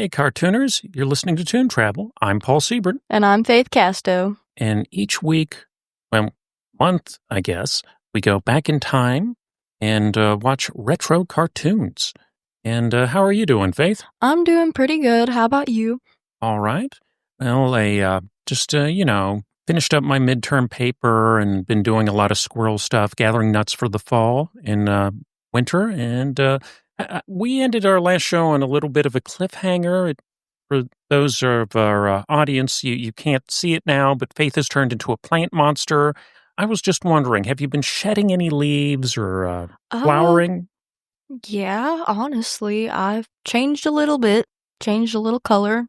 Hey, cartooners, you're listening to Toon Travel. I'm Paul Siebert, And I'm Faith Casto. and each week, well, month, I guess, we go back in time and watch retro cartoons. And how are you doing, Faith? I'm doing pretty good. How about you? All right. Well, finished up my midterm paper and been doing a lot of squirrel stuff, gathering nuts for the fall and winter. And we ended our last show on a little bit of a cliffhanger. For those of our audience, you can't see it now, but Faith has turned into a plant monster. I was just wondering, have you been shedding any leaves or Uh, flowering? yeah, honestly, I've changed a little bit, changed a little color.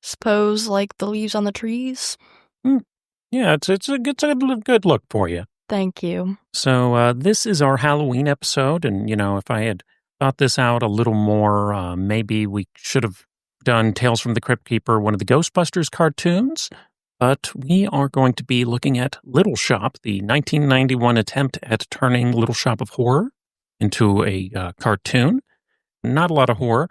Suppose like the leaves on the trees. Hmm. Yeah, it's a good look for you. Thank you. So this is our Halloween episode, and if I had thought this out a little more, maybe we should have done Tales from the Crypt Keeper, one of the Ghostbusters cartoons. But we are going to be looking at Little Shop, the 1991 attempt at turning Little Shop of Horror into a cartoon. Not a lot of horror,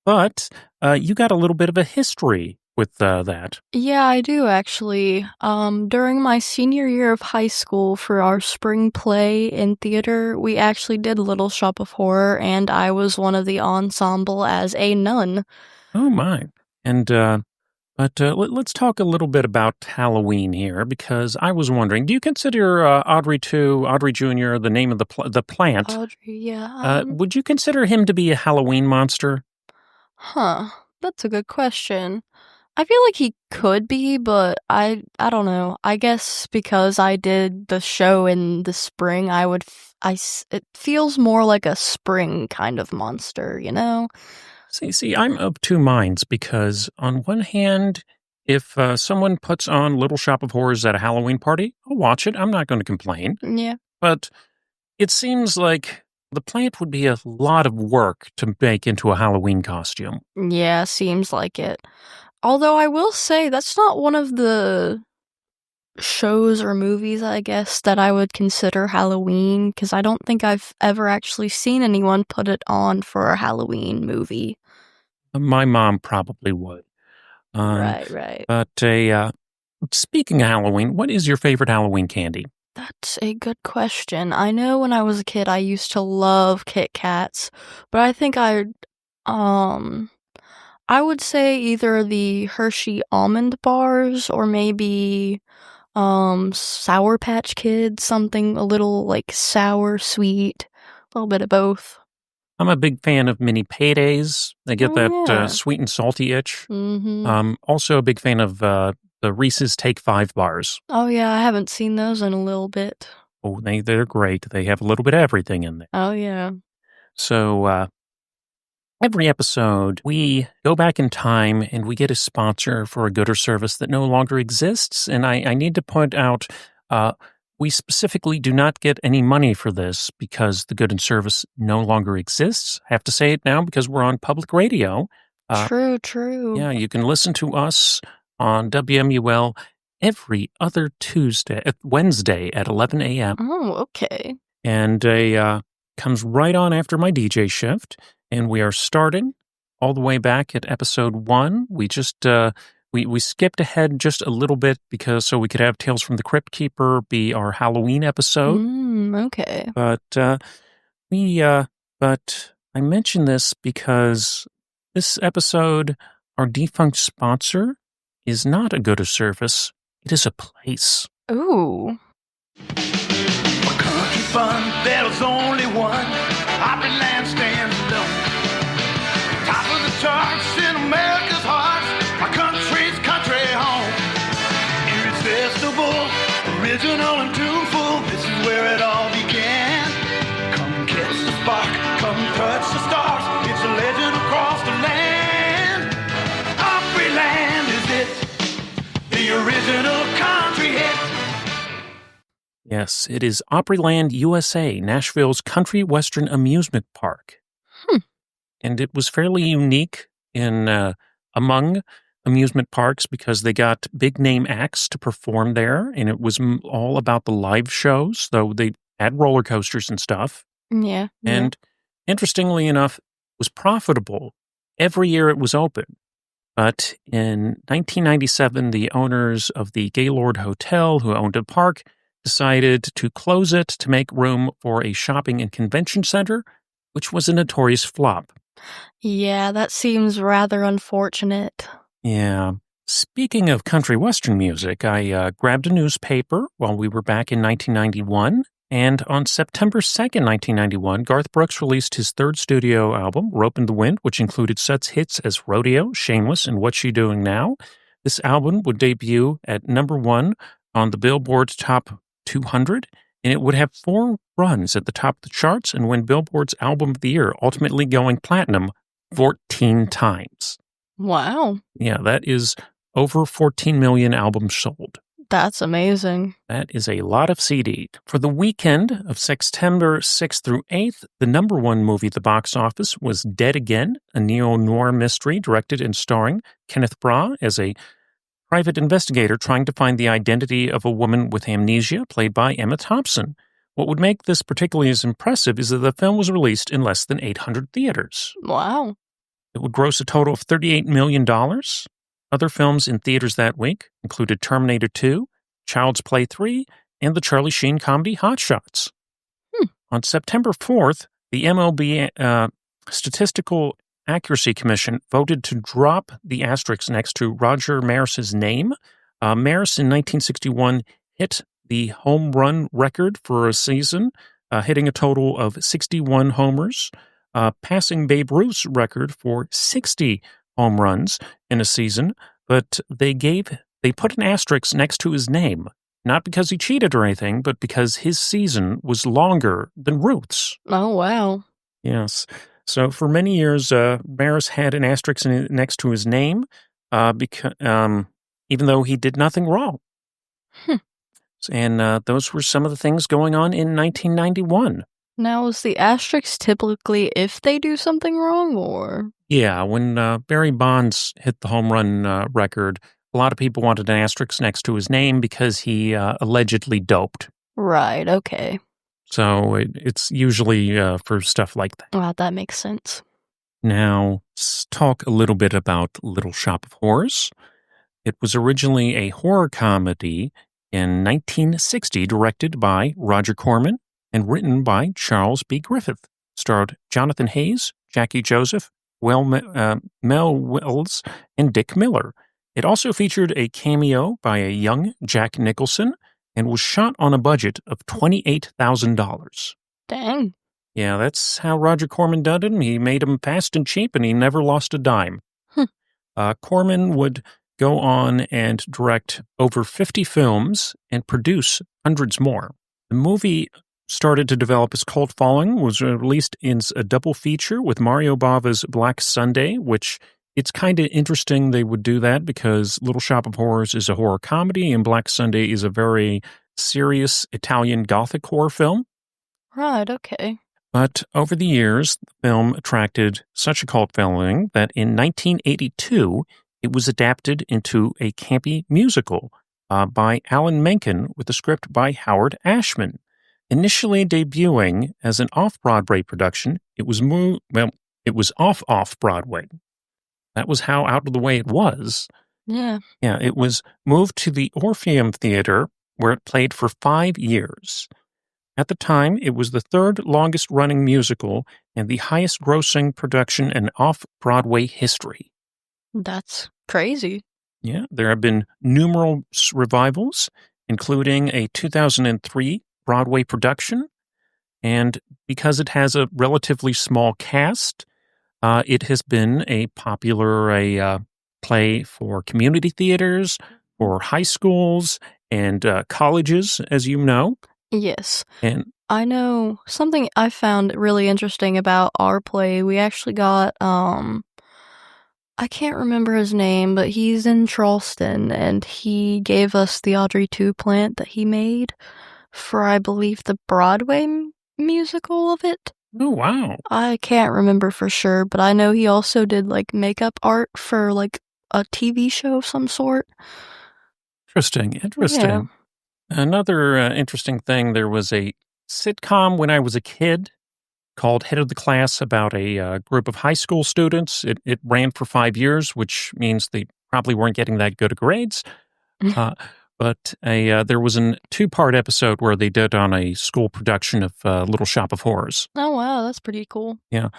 but you got a little bit of a history with that. Yeah, I do actually. During my senior year of high school for our spring play in theater, we actually did Little Shop of Horror, and I was one of the ensemble as a nun. Oh my! And let's talk a little bit about Halloween here, because I was wondering, do you consider Audrey Jr., the name of the plant? Audrey, yeah. Would you consider him to be a Halloween monster? Huh. That's a good question. I feel like he could be, but I don't know. I guess because I did the show in the spring, it feels more like a spring kind of monster, you know? See, I'm of two minds, because on one hand, if someone puts on Little Shop of Horrors at a Halloween party, I'll watch it. I'm not going to complain. Yeah. But it seems like the plant would be a lot of work to make into a Halloween costume. Yeah, seems like it. Although I will say that's not one of the shows or movies, I guess, that I would consider Halloween, because I don't think I've ever actually seen anyone put it on for a Halloween movie. My mom probably would. Right. But speaking of Halloween, what is your favorite Halloween candy? That's a good question. I know when I was a kid I used to love Kit Kats, but um I would say either the Hershey almond bars or maybe Sour Patch Kids, something a little like sour, sweet, a little bit of both. I'm a big fan of mini paydays. They get that Oh yeah. sweet and salty itch. Mhm. Also a big fan of the Reese's Take 5 bars. Oh yeah, I haven't seen those in a little bit. Oh, they're great. They have a little bit of everything in there. Oh yeah. So every episode, we go back in time and we get a sponsor for a good or service that no longer exists. And I need to point out, we specifically do not get any money for this because the good and service no longer exists. I have to say it now because we're on public radio. True. Yeah, you can listen to us on WMUL every other Wednesday at 11 a.m. Oh, okay. And comes right on after my DJ shift. And we are starting all the way back at episode 1. We just we skipped ahead just a little bit so we could have Tales from the Crypt Keeper be our Halloween episode. Okay. But but I mention this because this episode, our defunct sponsor, is not a good or service. It is a place. Ooh. For country fun, there's only one. Opryland stands alone. Top of the charts in America's hearts. Our country's country home. Irresistible, original and tuneful. This is where it all began. Come catch the spark, come touch the stars. It's a legend across the land. Opryland is it, the original country hit. Yes, it is Opryland, USA, Nashville's country western amusement park. And it was fairly unique in among amusement parks because they got big name acts to perform there, and it was all about the live shows, though they had roller coasters and stuff. Yeah. And interestingly enough, it was profitable every year it was open. But in 1997, the owners of the Gaylord Hotel, who owned a park, decided to close it to make room for a shopping and convention center, which was a notorious flop. Yeah, that seems rather unfortunate. Yeah. Speaking of country western music, I grabbed a newspaper while we were back in 1991, and on September 2nd, 1991, Garth Brooks released his third studio album, Rope in the Wind, which included such hits as Rodeo, Shameless, and What You Doing Now. This album would debut at number one on the Billboard Top 200, and it would have 4 runs at the top of the charts and win Billboard's Album of the Year, ultimately going platinum 14 times. Wow. Yeah, that is over 14 million albums sold. That's amazing. That is a lot of CD. For the weekend of September 6th through 8th, the number one movie at the box office was Dead Again, a neo-noir mystery directed and starring Kenneth Branagh as a private investigator trying to find the identity of a woman with amnesia, played by Emma Thompson. What would make this particularly as impressive is that the film was released in less than 800 theaters. Wow. It would gross a total of $38 million. Other films in theaters that week included Terminator 2, Child's Play 3, and the Charlie Sheen comedy Hot Shots. On September 4th, the MLB Statistical Accuracy Commission voted to drop the asterisk next to Roger Maris's name. Maris in 1961 hit the home run record for a season, hitting a total of 61 homers, passing Babe Ruth's record for 60 home runs in a season, but they put an asterisk next to his name, not because he cheated or anything, but because his season was longer than Ruth's. Oh, wow. Yes. So for many years, Maris had an asterisk next to his name, because even though he did nothing wrong. And those were some of the things going on in 1991. Now, is the asterisk typically if they do something wrong, or? Yeah, when Barry Bonds hit the home run record, a lot of people wanted an asterisk next to his name because he allegedly doped. Right, okay. So it's usually for stuff like that. Wow, that makes sense. Now, let's talk a little bit about Little Shop of Horrors. It was originally a horror comedy in 1960, directed by Roger Corman and written by Charles B. Griffith. Starred Jonathan Hayes, Jackie Joseph, Mel Wills, and Dick Miller. It also featured a cameo by a young Jack Nicholson and was shot on a budget of $28,000. Dang. Yeah, that's how Roger Corman did him. He made him fast and cheap, and he never lost a dime. Corman would go on and direct over 50 films and produce hundreds more. The movie started to develop its cult following, was released in a double feature with Mario Bava's Black Sunday, which it's kind of interesting they would do that because Little Shop of Horrors is a horror comedy and Black Sunday is a very serious Italian Gothic horror film. Right, okay. But over the years, the film attracted such a cult following that in 1982, it was adapted into a campy musical by Alan Menken with a script by Howard Ashman. Initially debuting as an off-Broadway production, it was off-Broadway. That was how out of the way it was. Yeah. Yeah, it was moved to the Orpheum Theater, where it played for 5 years. At the time, it was the third longest-running musical and the highest-grossing production in off-Broadway history. That's crazy. Yeah, there have been numerous revivals, including a 2003 Broadway production, and because it has a relatively small cast, it has been a popular play for community theaters, for high schools, and colleges, as you know. Yes. And I know something I found really interesting about our play. We actually got, I can't remember his name, but he's in Charleston, and he gave us the Audrey 2 plant that he made for, I believe, the Broadway musical of it. oh, wow. I can't remember for sure, but I know he also did, like, makeup art for, like, a TV show of some sort. Interesting. Yeah. Another interesting thing, there was a sitcom when I was a kid called Head of the Class, about a group of high school students. It ran for 5 years, which means they probably weren't getting that good of grades. Uh, but there was a two-part episode where they did on a school production of Little Shop of Horrors. Oh, wow, that's pretty cool. Yeah.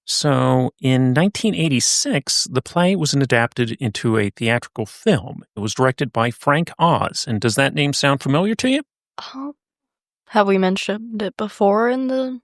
So in 1986, the play was adapted into a theatrical film. It was directed by Frank Oz. And does that name sound familiar to you? Have we mentioned it before in the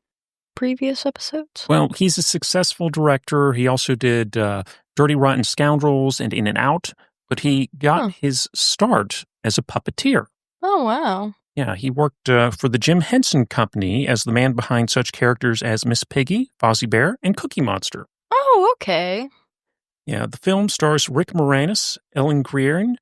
previous episodes? Well, he's a successful director. He also did Dirty Rotten Scoundrels and In and Out, but he got his start as a puppeteer. Oh, wow. Yeah, he worked for the Jim Henson Company as the man behind such characters as Miss Piggy, Fozzie Bear, and Cookie Monster. Oh, okay. Yeah, the film stars Rick Moranis, Ellen Greer,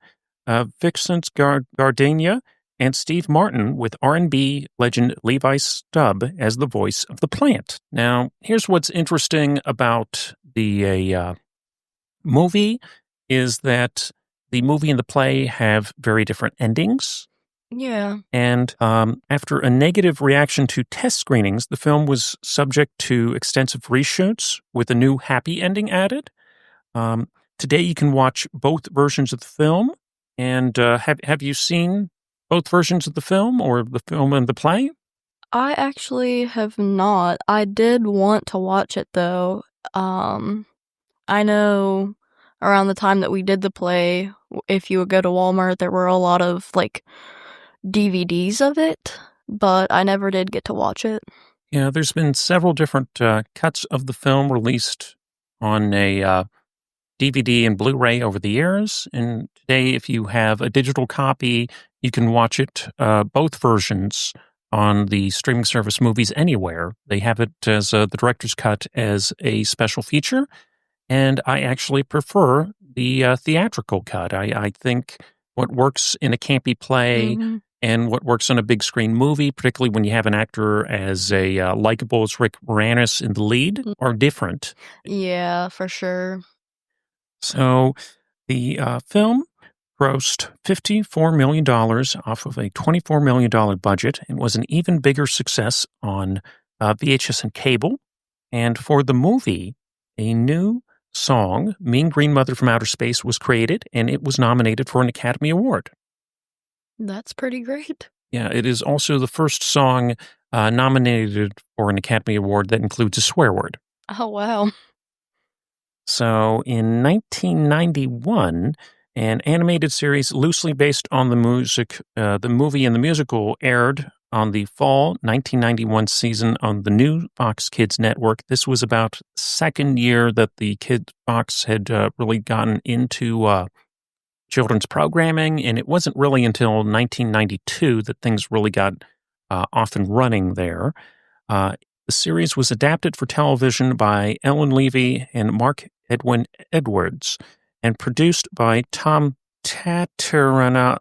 Vincent Gardenia, and Steve Martin, with R&B legend Levi Stubb as the voice of the plant. Now, here's what's interesting about the movie is that the movie and the play have very different endings. Yeah. And after a negative reaction to test screenings, the film was subject to extensive reshoots with a new happy ending added. Today, you can watch both versions of the film. And have you seen both versions of the film, or the film and the play? I actually have not. I did want to watch it, though. I know around the time that we did the play, if you would go to Walmart, there were a lot of, like, DVDs of it, but I never did get to watch it. Yeah, there's been several different cuts of the film released on a DVD and Blu-ray over the years. And today, if you have a digital copy, you can watch it, both versions, on the streaming service Movies Anywhere. They have it as the director's cut as a special feature. And I actually prefer the theatrical cut. I think what works in a campy play and what works on a big screen movie, particularly when you have an actor as likable as Rick Moranis in the lead, are different. Yeah, for sure. So the film grossed $54 million off of a $24 million budget and was an even bigger success on VHS and cable. And for the movie, a new song, Mean Green Mother from Outer Space, was created, and it was nominated for an Academy Award. That's pretty great. Yeah, it is also the first song nominated for an Academy Award that includes a swear word. Oh, wow. So in 1991, an animated series loosely based on the movie and the musical aired on the fall 1991 season on the new Fox Kids network. This was about the second year that the Fox had really gotten into children's programming, and it wasn't really until 1992 that things really got off and running there. The series was adapted for television by Ellen Levy and Mark Edwin Edwards and produced by Tom Tataranos.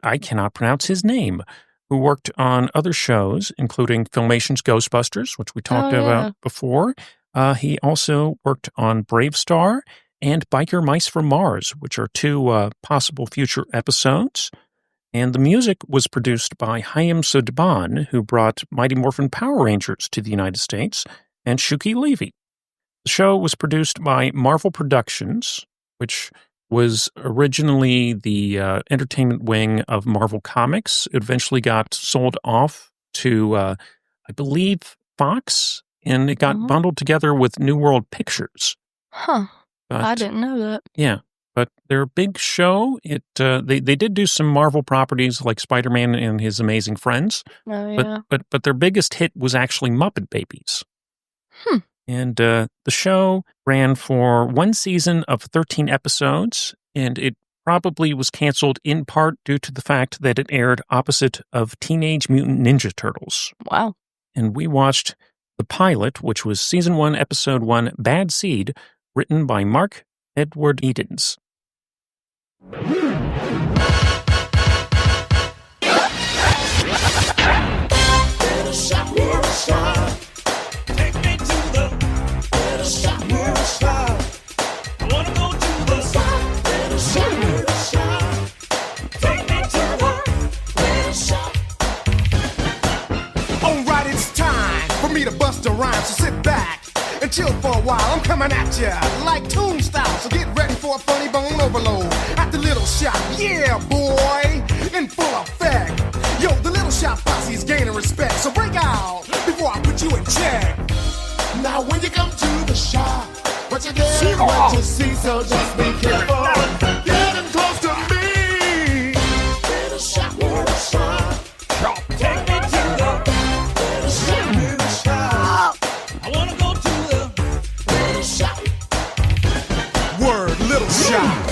I cannot pronounce his name, who worked on other shows, including Filmation's Ghostbusters, which we talked about before. He also worked on Brave Star and Biker Mice from Mars, which are two possible future episodes. And the music was produced by Chaim Sodban, who brought Mighty Morphin Power Rangers to the United States, and Shuki Levy. The show was produced by Marvel Productions, which was originally the entertainment wing of Marvel Comics. It eventually got sold off to, I believe, Fox, and it got bundled together with New World Pictures. Huh. But, I didn't know that. Yeah. But their big show, they did do some Marvel properties like Spider-Man and His Amazing Friends. Oh, yeah. But their biggest hit was actually Muppet Babies. And the show ran for one season of 13 episodes, and it probably was canceled in part due to the fact that it aired opposite of Teenage Mutant Ninja Turtles. Wow. And we watched the pilot, which was season 1, episode 1, Bad Seed, written by Mark Edward Edens. bust a rhyme, so sit back and chill for a while. I'm coming at ya like Toon style, so get ready for a funny bone overload at the Little Shop. Yeah, boy, in full effect. Yo, the Little Shop posse's gaining respect, so break out before I put you in check. Now when you come to the shop, what you get, what you see, so just be careful. Getting close to me. Little shop, little shop. Take me to the little shop, little shop. I wanna go to the little shop. Word, little shop.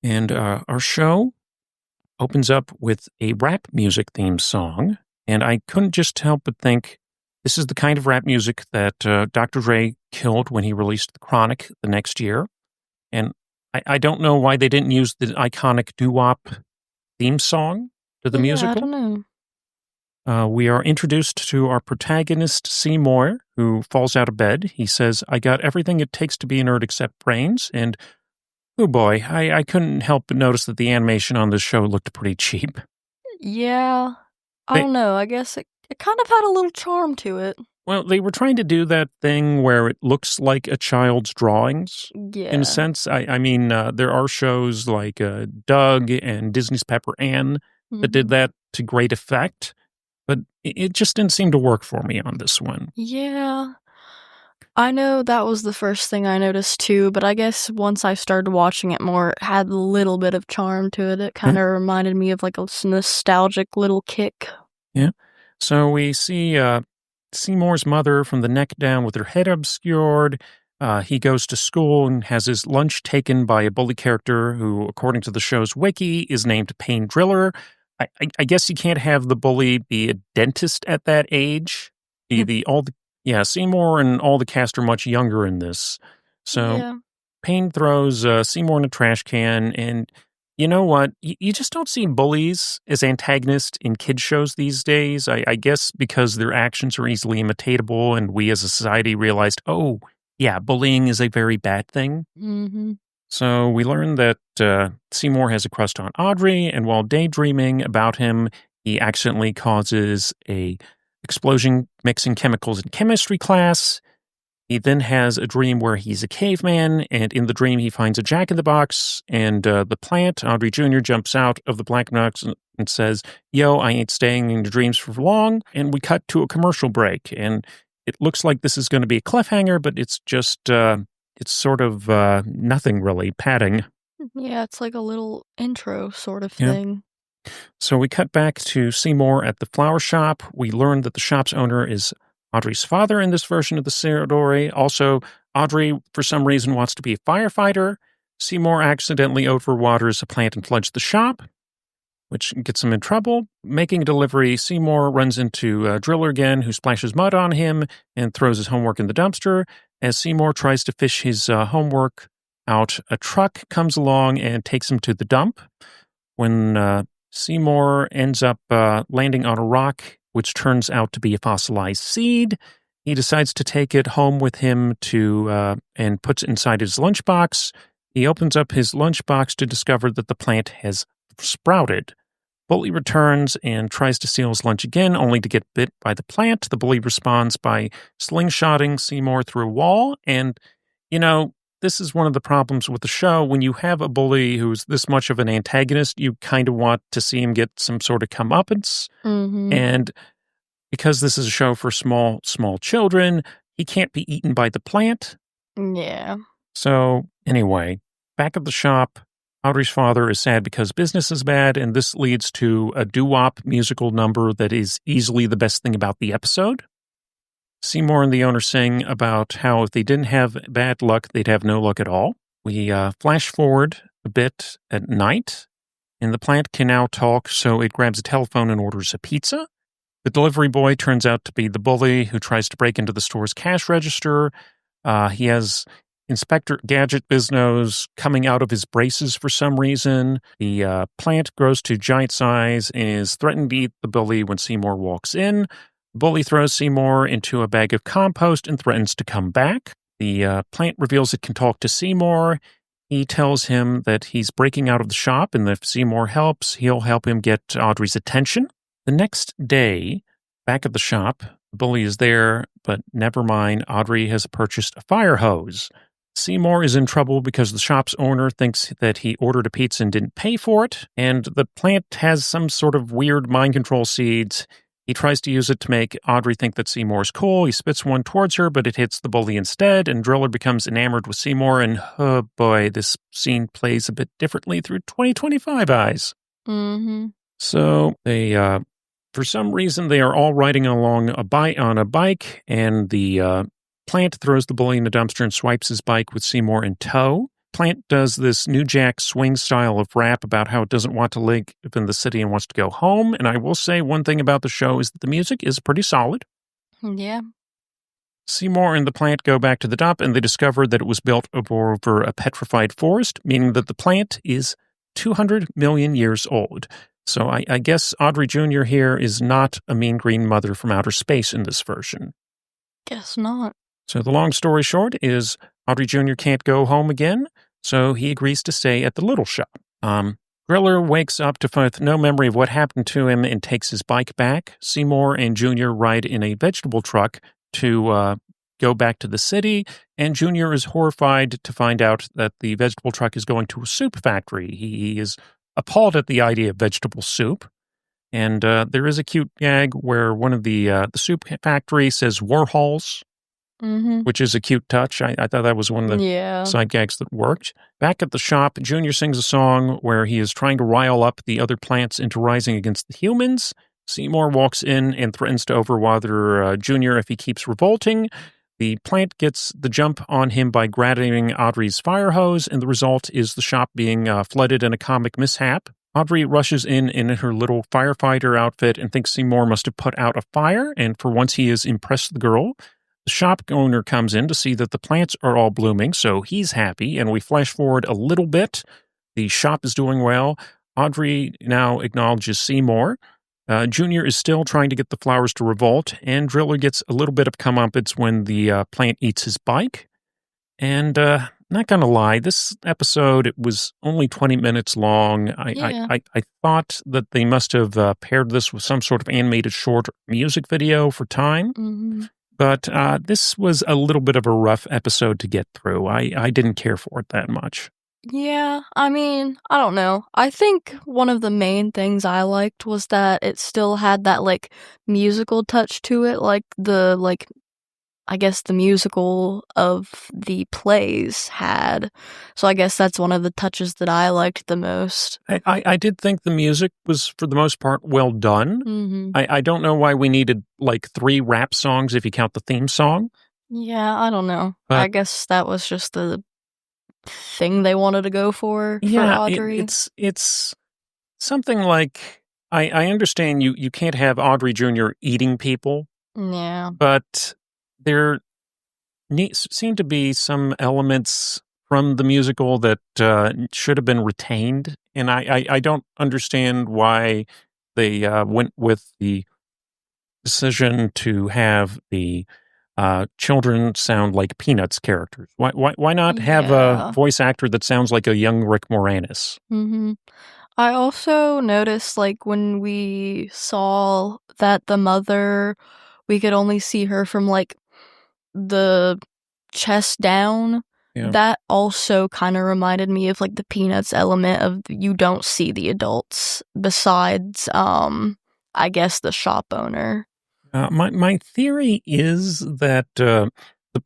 And our show opens up with a rap music theme song. And I couldn't just help but think, this is the kind of rap music that Dr. Dre killed when he released The Chronic the next year. And I don't know why they didn't use the iconic doo-wop theme song to the musical. I don't know. We are introduced to our protagonist, Seymour, who falls out of bed. He says, I got everything it takes to be a nerd except brains. And, oh boy, I couldn't help but notice that the animation on this show looked pretty cheap. Yeah, I don't know. I guess it kind of had a little charm to it. Well, they were trying to do that thing where it looks like a child's drawings. Yeah. In a sense, I mean, there are shows like Doug and Disney's Pepper Ann that did that to great effect, but it just didn't seem to work for me on this one. Yeah. I know that was the first thing I noticed too, but I guess once I started watching it more, it had a little bit of charm to it. It kind of reminded me of like a nostalgic little kick. Yeah. So we see Seymour's mother from the neck down with her head obscured. He goes to school and has his lunch taken by a bully character who, according to the show's wiki, is named Payne Driller. I guess you can't have the bully be a dentist at that age. Seymour and all the cast are much younger in this. So Payne throws Seymour in a trash can, and you know what? You just don't see bullies as antagonists in kids' shows these days. I guess because their actions are easily imitatable, and we as a society realized, oh, yeah, bullying is a very bad thing. Mm-hmm. So we learn that Seymour has a crush on Audrey, and while daydreaming about him, he accidentally causes a explosion mixing chemicals in chemistry class. He then has a dream where he's a caveman, and in the dream he finds a jack-in-the-box, and the plant, Audrey Jr., jumps out of the black box and says, yo, I ain't staying in your dreams for long, and we cut to a commercial break, and it looks like this is going to be a cliffhanger, but it's just, it's sort of nothing really, padding. Yeah, it's like a little intro sort of thing. So we cut back to Seymour at the flower shop. We learn that the shop's owner is Audrey's father in this version of the story. Also, Audrey, for some reason, wants to be a firefighter. Seymour accidentally overwaters a plant and floods the shop, which gets him in trouble. Making a delivery, Seymour runs into Driller again, who splashes mud on him and throws his homework in the dumpster. As Seymour tries to fish his homework out, a truck comes along and takes him to the dump. When Seymour ends up landing on a rock, which turns out to be a fossilized seed, he decides to take it home with him and puts it inside his lunchbox. He opens up his lunchbox to discover that the plant has sprouted. Bully returns and tries to steal his lunch again, only to get bit by the plant. The bully responds by slingshotting Seymour through a wall. And, you know, this is one of the problems with the show. When you have a bully who's this much of an antagonist, you kind of want to see him get some sort of comeuppance. Mm-hmm. And because this is a show for small children, he can't be eaten by the plant. Yeah. So anyway, back at the shop, Audrey's father is sad because business is bad, and this leads to a doo-wop musical number that is easily the best thing about the episode. Seymour and the owner sing about how if they didn't have bad luck, they'd have no luck at all. We flash forward a bit at night, and the plant can now talk, so it grabs a telephone and orders a pizza. The delivery boy turns out to be the bully who tries to break into the store's cash register. He has Inspector Gadget Biznos coming out of his braces for some reason. The plant grows to giant size and is threatened to eat the bully when Seymour walks in. The bully throws Seymour into a bag of compost and threatens to come back. The plant reveals it can talk to Seymour. He tells him that he's breaking out of the shop, and that if Seymour helps, he'll help him get Audrey's attention. The next day, back at the shop, The bully is there, but never mind. Audrey has purchased a fire hose. Seymour is in trouble because the shop's owner thinks that he ordered a pizza and didn't pay for it, and the plant has some sort of weird mind control seeds. He tries to use it to make Audrey think that Seymour's cool. He spits one towards her, but it hits the bully instead, and Driller becomes enamored with Seymour, and oh boy, this scene plays a bit differently through 2025 eyes. Mm-hmm. So for some reason, they are all riding along on a bike, and the Plant throws the bully in the dumpster and swipes his bike with Seymour in tow. Plant does this New Jack Swing style of rap about how it doesn't want to live in the city and wants to go home. And I will say one thing about the show is that the music is pretty solid. Yeah. Seymour and the Plant go back to the dump, and they discover that it was built over a petrified forest, meaning that the plant is 200 million years old. So I guess Audrey Jr. here is not a mean green mother from outer space in this version. Guess not. So the long story short is Audrey Jr. can't go home again, so he agrees to stay at the little shop. Driller wakes up with no memory of what happened to him and takes his bike back. Seymour and Jr. ride in a vegetable truck to go back to the city, and Jr. is horrified to find out that the vegetable truck is going to a soup factory. He is appalled at the idea of vegetable soup. And there is a cute gag where one of the soup factory says Warhols, which is a cute touch. I thought that was one of the side gags that worked. Back at the shop, Junior sings a song where he is trying to rile up the other plants into rising against the humans. Seymour walks in and threatens to overwater Junior if he keeps revolting. The plant gets the jump on him by grabbing Audrey's fire hose, and the result is the shop being flooded in a comic mishap. Audrey rushes in her little firefighter outfit and thinks Seymour must have put out a fire, and for once he has impressed the girl. The shop owner comes in to see that the plants are all blooming, so he's happy, and we flash forward a little bit. The shop is doing well. Audrey now acknowledges Seymour. Junior is still trying to get the flowers to revolt, and Driller gets a little bit of comeuppance when the plant eats his bike. And not gonna lie, this episode, it was only 20 minutes long. I thought that they must have paired this with some sort of animated short music video for time. But this was a little bit of a rough episode to get through. I didn't care for it that much. Yeah, I mean, I don't know. I think one of the main things I liked was that it still had that, like, musical touch to it, I guess the musical of the plays had. So I guess that's one of the touches that I liked the most. I did think the music was, for the most part, well done. I don't know why we needed, 3 rap songs if you count the theme song. Yeah, I don't know. I guess that was just the thing they wanted to go for Audrey. It's something like, I understand you can't have Audrey Jr. eating people. Yeah. But there seem to be some elements from the musical that should have been retained. And I don't understand why they went with the decision to have the children sound like Peanuts characters. Why not have a voice actor that sounds like a young Rick Moranis? I also noticed, when we saw that the mother, we could only see her from, the chest down. Yeah. That also kind of reminded me of, the Peanuts element of you don't see the adults besides, I guess, the shop owner. My theory is that the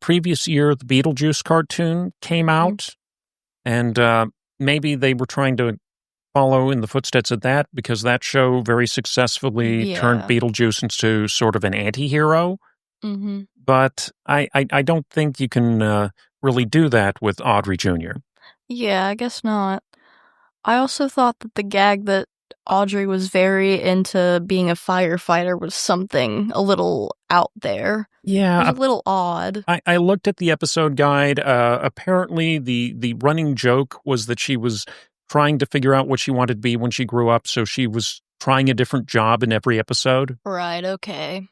previous year, the Beetlejuice cartoon came out, and maybe they were trying to follow in the footsteps of that, because that show very successfully turned Beetlejuice into sort of an anti-hero. But I don't think you can really do that with Audrey Jr. Yeah, I guess not. I also thought that the gag that Audrey was very into being a firefighter was something a little out there. Yeah. It was a little odd. I looked at the episode guide. Apparently, the running joke was that she was trying to figure out what she wanted to be when she grew up, so she was trying a different job in every episode. Right, okay.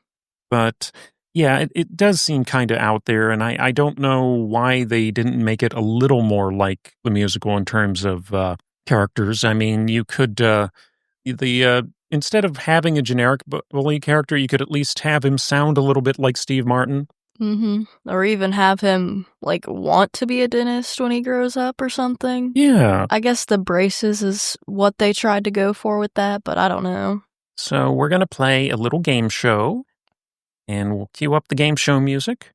But yeah, it does seem kind of out there, and I don't know why they didn't make it a little more like the musical in terms of characters. I mean, you could, the instead of having a generic bully character, you could at least have him sound a little bit like Steve Martin. Or even have him, like, want to be a dentist when he grows up or something. Yeah. I guess the braces is what they tried to go for with that, but I don't know. So we're going to play a little game show, and we'll cue up the game show music.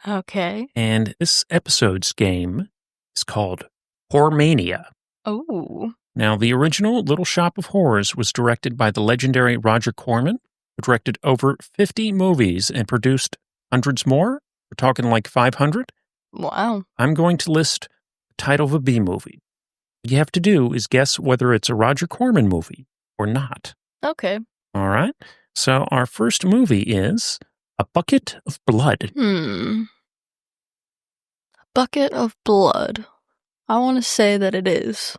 Okay. And this episode's game is called Horror Mania. Oh. Now, the original Little Shop of Horrors was directed by the legendary Roger Corman, who directed over 50 movies and produced hundreds more. We're talking like 500. Wow. I'm going to list the title of a B movie. What you have to do is guess whether it's a Roger Corman movie or not. Okay. All right. So our first movie is A Bucket of Blood. Bucket of Blood. I want to say that it is.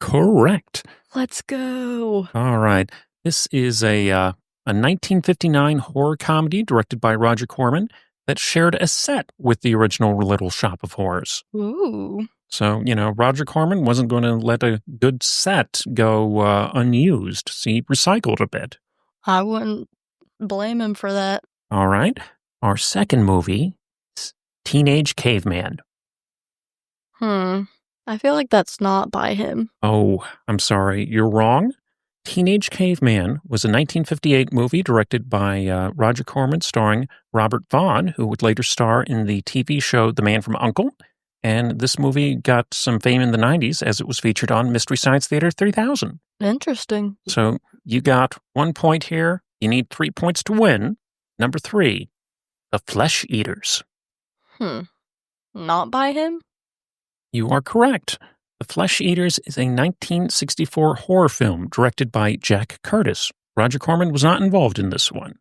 Correct. Let's go. All right. This is a 1959 horror comedy directed by Roger Corman that shared a set with the original Little Shop of Horrors. Ooh. So, Roger Corman wasn't going to let a good set go unused. So he recycled a bit. I wouldn't blame him for that. All right. Our second movie is Teenage Caveman. I feel like that's not by him. Oh, I'm sorry. You're wrong. Teenage Caveman was a 1958 movie directed by Roger Corman starring Robert Vaughn, who would later star in the TV show The Man from U.N.C.L.E. And this movie got some fame in the 90s as it was featured on Mystery Science Theater 3000. Interesting. So you got 1 point here. You need 3 points to win. Number 3, The Flesh Eaters. Not by him? You are correct. The Flesh Eaters is a 1964 horror film directed by Jack Curtis. Roger Corman was not involved in this one.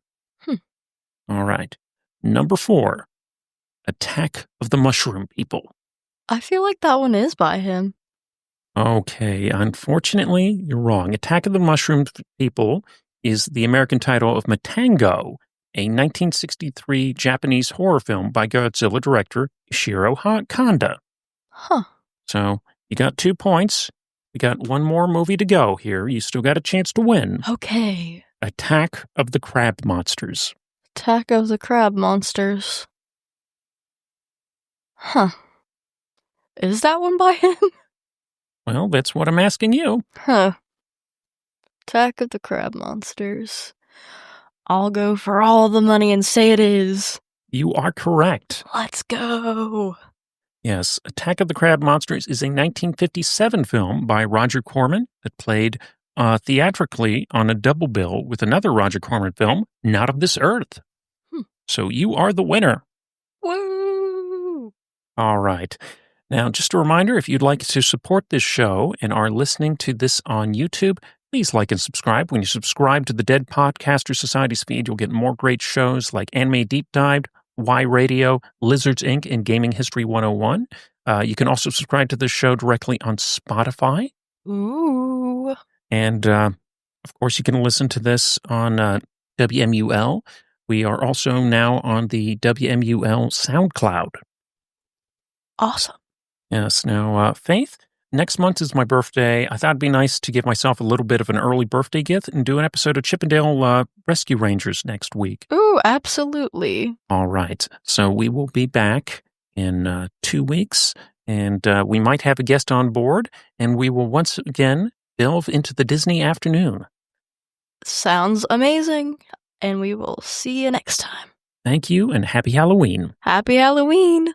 All right. Number 4, Attack of the Mushroom People. I feel like that one is by him. Okay, unfortunately, you're wrong. Attack of the Mushroom People is the American title of Matango, a 1963 Japanese horror film by Godzilla director Ishiro Kanda. So you got 2 points. We got one more movie to go here. You still got a chance to win. Okay. Attack of the Crab Monsters. Attack of the Crab Monsters. Is that one by him? Well, that's what I'm asking you. Attack of the Crab Monsters. I'll go for all the money and say it is. You are correct. Let's go. Yes, Attack of the Crab Monsters is a 1957 film by Roger Corman that played theatrically on a double bill with another Roger Corman film, Not of This Earth. So you are the winner. Woo! All right. Now, just a reminder, if you'd like to support this show and are listening to this on YouTube, please like and subscribe. When you subscribe to the Dead Podcaster Society's feed, you'll get more great shows like Anime Deep Dive, Y Radio, Lizards Inc., and Gaming History 101. You can also subscribe to this show directly on Spotify. Ooh. And, of course, you can listen to this on WMUL. We are also now on the WMUL SoundCloud. Awesome. Yes. Now, Faith, next month is my birthday. I thought it'd be nice to give myself a little bit of an early birthday gift and do an episode of Chippendale Rescue Rangers next week. Ooh, absolutely. All right. So we will be back in 2 weeks, and we might have a guest on board, and we will once again delve into the Disney afternoon. Sounds amazing. And we will see you next time. Thank you, and happy Halloween. Happy Halloween.